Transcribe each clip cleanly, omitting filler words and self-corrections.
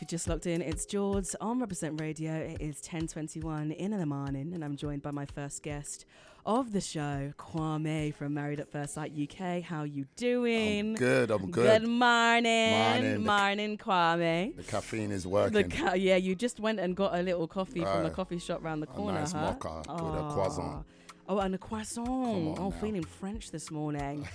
if you just locked in, it's George on Represent Radio. It is 10:21 in the morning, and I'm joined by my first guest of the show, Kwame from Married at First Sight UK. How you doing? I'm good. Good morning. Morning, Kwame. The caffeine is working. Yeah, you just went and got a little coffee from the coffee shop round the corner, a nice mocha with a croissant. Oh, and a croissant. Feeling French this morning.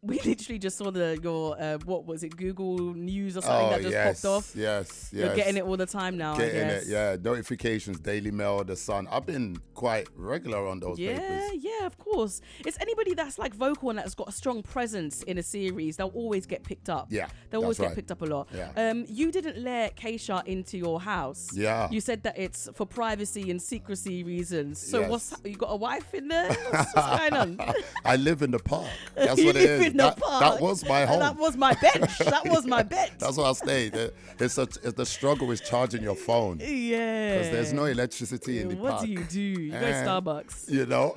We literally just saw your what was it, Google News or something that just popped off. Yes. You're getting it all the time now, I guess. Yeah. Notifications, Daily Mail, The Sun. I've been quite regular on those papers. Yeah, of course. It's anybody that's like vocal and that's got a strong presence in a series, they'll always get picked up. Yeah, they'll always get picked up a lot. Yeah. You didn't let Keisha into your house. Yeah. You said that it's for privacy and secrecy reasons. So Yes. you got a wife in there? What's going on? I live in the park. That's You what it live is. in the park. That was my home. That was my bench. That's where I stayed. The struggle is charging your phone. Yeah. Because there's no electricity in the park. What do? You go Starbucks. You know?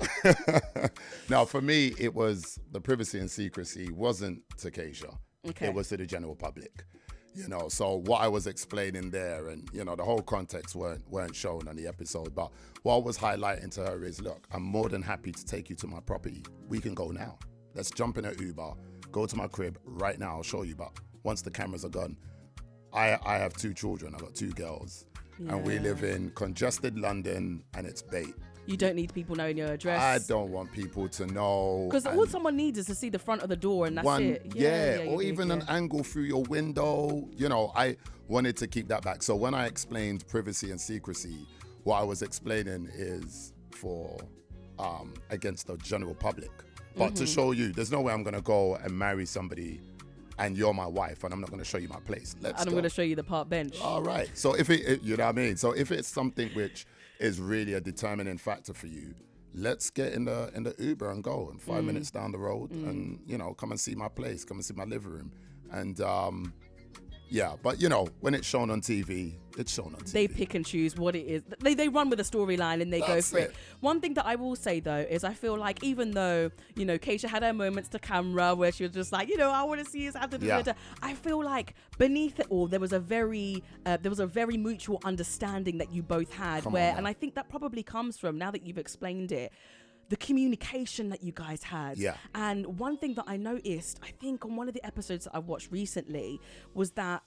Now, for me, it was the privacy and secrecy wasn't to Keisha. Okay. It was to the general public. You know, so what I was explaining there, and you know, the whole context weren't shown on the episode, but what I was highlighting to her is, look, I'm more than happy to take you to my property. We can go now. Let's jump in an Uber, go to my crib right now. I'll show you. But once the cameras are gone, I have 2 children. I've got 2 girls, and we live in congested London, and it's bait. You don't need people knowing your address. I don't want people to know. Because all someone needs is to see the front of the door, and that's it. Or even an angle through your window. You know, I wanted to keep that back. So when I explained privacy and secrecy, what I was explaining is for against the general public. But to show you, there's no way I'm going to go and marry somebody and you're my wife and I'm not going to show you my place. I'm going to show you the park bench. All right. So if it, you know what I mean? So if it's something which is really a determining factor for you, let's get in the Uber and go. And 5 minutes down the road and, you know, come and see my place, come and see my living room. And, but, you know, when it's shown on TV, it's shown on TV. They pick and choose what it is. They run with a storyline and they go for it. One thing that I will say, though, is I feel like even though, you know, Keisha had her moments to camera where she was just like, you know, I want to see his after the I feel like beneath it all, there was a very mutual understanding that you both had and I think that probably comes from, now that you've explained it, the communication that you guys had. Yeah. And one thing that I noticed, I think on one of the episodes that I watched recently, was that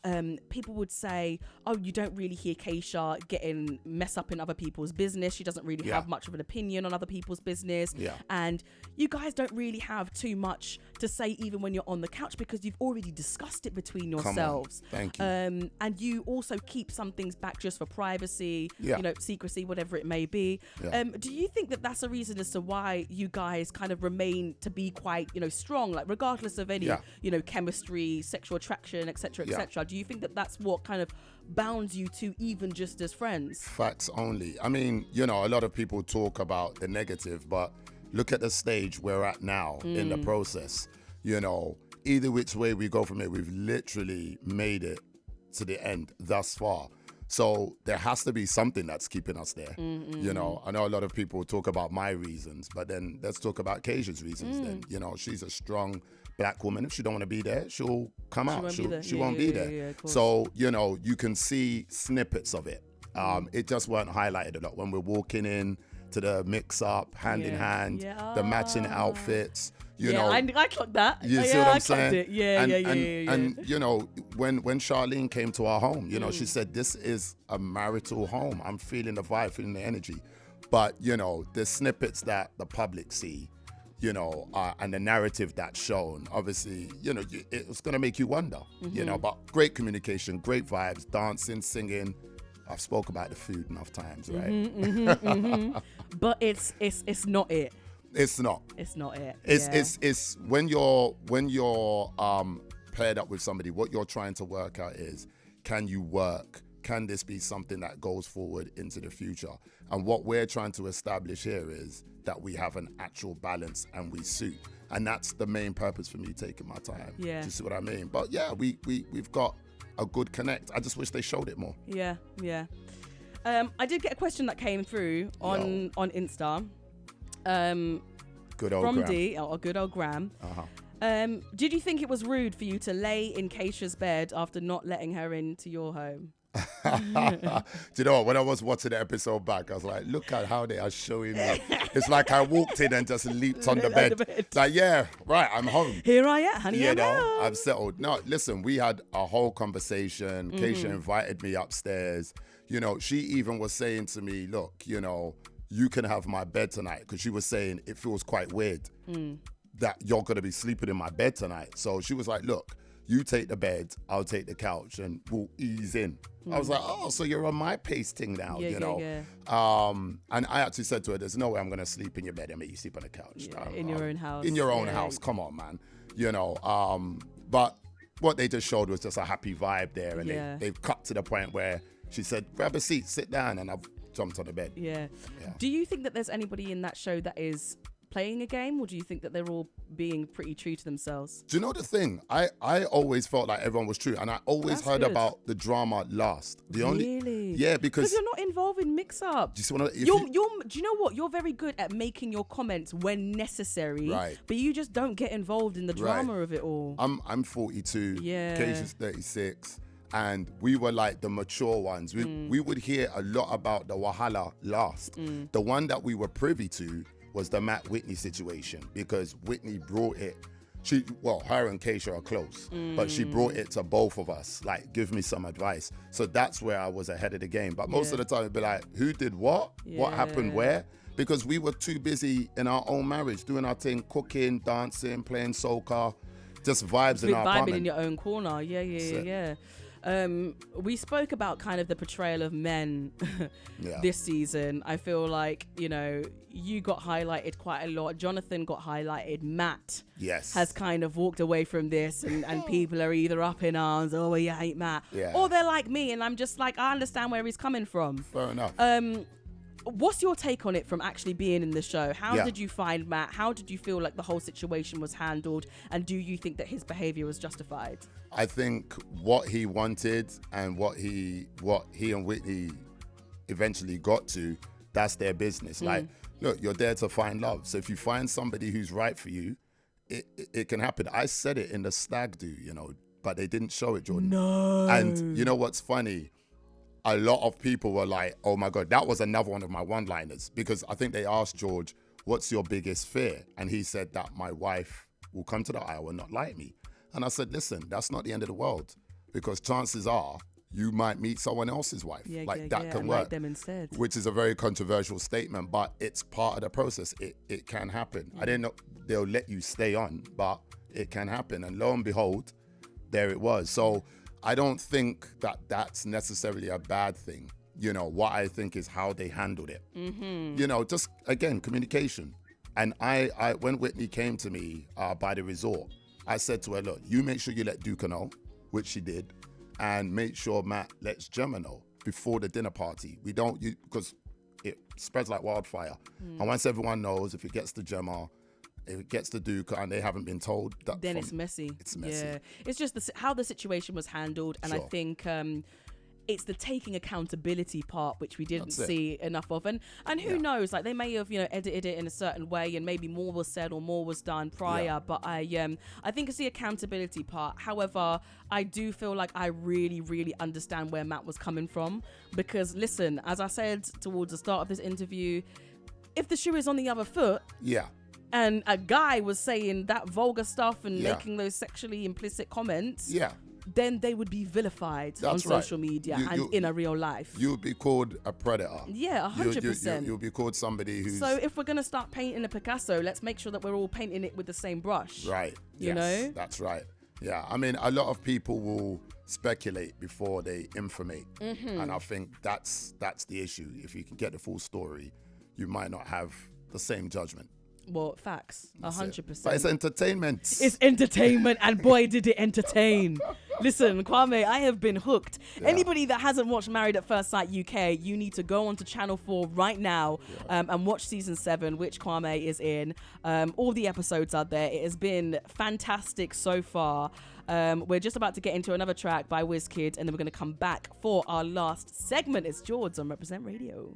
people would say, oh, you don't really hear Keisha mess up in other people's business. She doesn't really have much of an opinion on other people's business. Yeah. And you guys don't really have too much to say even when you're on the couch because you've already discussed it between yourselves. Thank you. And you also keep some things back just for privacy, you know, secrecy, whatever it may be. Yeah. Do you think that that's a reason as to why you guys kind of remain to be quite, you know, strong, like regardless of any, you know, chemistry, sexual attraction, etc., etc.? Do you think that that's what kind of bounds you to even just as friends? Facts only. I mean, you know, a lot of people talk about the negative, but look at the stage we're at now in the process. You know, either which way we go from it, we've literally made it to the end thus far. So there has to be something that's keeping us there. You know, I know a lot of people talk about my reasons, but then let's talk about Keisha's reasons then. You know, she's a strong Black woman. If she don't want to be there, she'll come out. She won't be there. So, you know, you can see snippets of it. It just weren't highlighted a lot when we're walking in to the mix-up, hand in hand, the matching outfits. You know, I clocked that. You see what I'm saying? It. And you know, when Charlene came to our home, you know, she said, this is a marital home. I'm feeling the vibe, feeling the energy. But, you know, the snippets that the public see, you know, and the narrative that's shown, obviously, you know, it's going to make you wonder, you know, but great communication, great vibes, dancing, singing. I've spoke about the food enough times, right? But it's not it. It's not. It's not it. It's when you're paired up with somebody, what you're trying to work out is, can you work? Can this be something that goes forward into the future? And what we're trying to establish here is that we have an actual balance and we suit. And that's the main purpose for me taking my time. Yeah. Do you see what I mean? But yeah, we've got a good connect. I just wish they showed it more. Yeah. I did get a question that came through on Insta. Good old from Graham. D, or good old Graham. Did you think it was rude for you to lay in Keisha's bed after not letting her into your home? Do you know what? When I was watching the episode back, I was like, look at how they are showing me. It's like I walked in and just leaped on the bed. Like, yeah, right, I'm home. Here I am, honey. You know, I'm settled. No, listen, we had a whole conversation. Keisha invited me upstairs. You know, she even was saying to me, look, you know, you can have my bed tonight, because she was saying it feels quite weird that you're going to be sleeping in my bed tonight. So she was like, look, you take the bed, I'll take the couch, and we'll ease in. I was like, oh, so you're on my pace thing now, you know? And I actually said to her, there's no way I'm going to sleep in your bed and make you sleep on the couch. In your own house. In your own house. Come on, man. You know, but what they just showed was just a happy vibe there. And they've cut to the point where she said, grab a seat, sit down, and I've jumped on the bed. Yeah. Do you think that there's anybody in that show that is playing a game, or do you think that they're all being pretty true to themselves? Do you know the thing? I always felt like everyone was true, and I always heard about the drama last. Really? Yeah, because you're not involved in mix-ups. Do you know what? You're very good at making your comments when necessary, right? But you just don't get involved in the drama of it all. I'm 42. Yeah. Keisha's 36. And we were like the mature ones. We would hear a lot about the Wahala last. The one that we were privy to was the Matt Whitney situation, because Whitney brought it. Her and Keisha are close, but she brought it to both of us, like, give me some advice. So that's where I was ahead of the game. But most of the time it'd be like, who did what? What happened where? Because we were too busy in our own marriage, doing our thing, cooking, dancing, playing soca, just vibes in our apartment. Vibing in your own corner. Yeah. We spoke about kind of the portrayal of men this season. I feel like, you know, you got highlighted quite a lot. Jonathan got highlighted. Matt has kind of walked away from this, and people are either up in arms, oh, well, you hate Matt, or they're like me, and I'm just like, I understand where he's coming from. Fair enough. What's your take on it from actually being in the show? How did you find Matt? How did you feel like the whole situation was handled? And do you think that his behavior was justified? I think what he wanted and what he and Whitney eventually got to, that's their business. Like, look, you're there to find love. So if you find somebody who's right for you, it can happen. I said it in the stag do, you know, but they didn't show it, Jordan. No. And you know what's funny? A lot of people were like, oh my God, that was another one of my one-liners, because I think they asked George, what's your biggest fear? And he said that my wife will come to the aisle and not like me. And I said, listen, that's not the end of the world, because chances are you might meet someone else's wife. That can work. Like them instead. Which is a very controversial statement, but it's part of the process. It can happen. I didn't know they'll let you stay on, but it can happen. And lo and behold, there it was. So I don't think that that's necessarily a bad thing. You know, what I think is how they handled it. You know, just, again, communication. And I when Whitney came to me by the resort, I said to her, look, you make sure you let Duka know, which she did, and make sure Matt lets Gemma know before the dinner party. Because it spreads like wildfire. And once everyone knows, if it gets to Gemma, if it gets to Duka and they haven't been told, then it's messy. It's messy. Yeah, it's just how the situation was handled, and I think it's the taking accountability part which we didn't see enough of, and who knows, like, they may have, you know, edited it in a certain way and maybe more was said or more was done prior, but I think it's the accountability part. However, I do feel like I really, really understand where Matt was coming from, because listen, as I said towards the start of this interview, if the shoe is on the other foot, and a guy was saying that vulgar stuff and making those sexually implicit comments, then they would be vilified on social media and in a real life. You would be called a predator. Yeah, 100%. You'll be called somebody who's... So if we're going to start painting a Picasso, let's make sure that we're all painting it with the same brush. Right. You know? That's right. Yeah. I mean, a lot of people will speculate before they informate. And I think that's the issue. If you can get the full story, you might not have the same judgment. Well, facts, 100%. But it's entertainment. It's entertainment, and boy, did it entertain. Listen, Kwame, I have been hooked. Anybody that hasn't watched Married at First Sight UK, you need to go onto Channel 4 right now and watch season 7, which Kwame is in. All the episodes are there. It has been fantastic so far. We're just about to get into another track by Wizkid, and then we're going to come back for our last segment. It's George on Represent Radio.